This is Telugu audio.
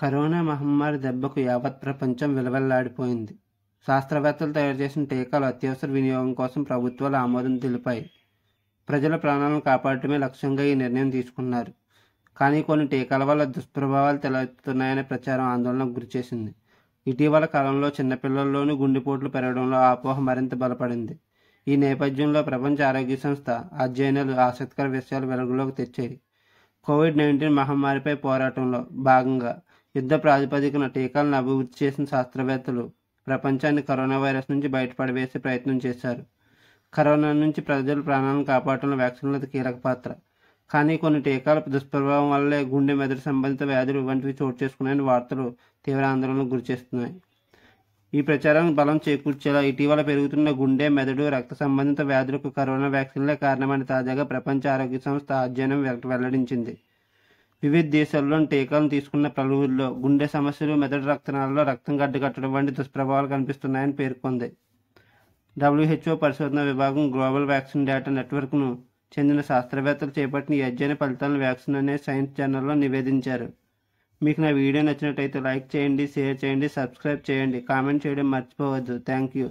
కరోనా మహమ్మారి దెబ్బకు యావత్ ప్రపంచం విలవిల్లాడిపోయింది. శాస్త్రవేత్తలు తయారు చేసిన టీకాలు అత్యవసర వినియోగం కోసం ప్రభుత్వాలు ఆమోదం తెలిపాయి. ప్రజల ప్రాణాలను కాపాడటమే లక్ష్యంగా ఈ నిర్ణయం తీసుకున్నారు. కానీ కొన్ని టీకాల వల్ల దుష్ప్రభావాలు తలెత్తుతున్నాయనే ప్రచారం ఆందోళనకు గురిచేసింది. ఇటీవల కాలంలో చిన్నపిల్లల్లోనూ గుండెపోట్లు పెరగడంలో ఆ అపోహ మరింత బలపడింది. ఈ నేపథ్యంలో ప్రపంచ ఆరోగ్య సంస్థ అధ్యయనాలు ఆసక్తికర విషయాలు వెలుగులోకి తెచ్చాయి. కోవిడ్-19 మహమ్మారిపై పోరాటంలో భాగంగా యుద్ధ ప్రాతిపదికన టీకాలను అభివృద్ధి చేసిన శాస్త్రవేత్తలు ప్రపంచాన్ని కరోనా వైరస్ నుంచి బయటపడవేసే ప్రయత్నం చేశారు. కరోనా నుంచి ప్రజల ప్రాణాలను కాపాడటంలో వ్యాక్సిన్లది కీలక పాత్ర. కానీ కొన్ని టీకాల దుష్ప్రభావం వల్లే గుండె మెదడు సంబంధిత వ్యాధులు వంటివి చోటు చేసుకున్నాయని వార్తలు తీవ్ర ఆందోళనకు గురిచేస్తున్నాయి. ఈ ప్రచారానికి బలం చేకూర్చేలా ఇటీవల పెరుగుతున్న గుండె, మెదడు, రక్త సంబంధిత వ్యాధులకు కరోనా వ్యాక్సిన్లే కారణమని తాజాగా ప్రపంచ ఆరోగ్య సంస్థ అధ్యయనం వెల్లడించింది. వివిధ దేశాల్లోని టీకాలను తీసుకున్న పలువురిలో గుండె సమస్యలు, మెదడు రక్తనాళాల్లో రక్తం గడ్డకట్టడం వంటి దుష్ప్రభావాలు కనిపిస్తున్నాయని పేర్కొంది. WHO పరిశోధన విభాగం గ్లోబల్ వ్యాక్సిన్ డేటా నెట్వర్క్ను చెందిన శాస్త్రవేత్తలు చేపట్టిన ఈ అధ్యయన ఫలితాలను వ్యాక్సిన్ అనే సైన్స్ జర్నల్లో నివేదించారు. మీకు నా వీడియో నచ్చినట్టయితే లైక్ చేయండి, షేర్ చేయండి, సబ్స్క్రైబ్ చేయండి, కామెంట్ చేయడం మర్చిపోవద్దు. Thank you.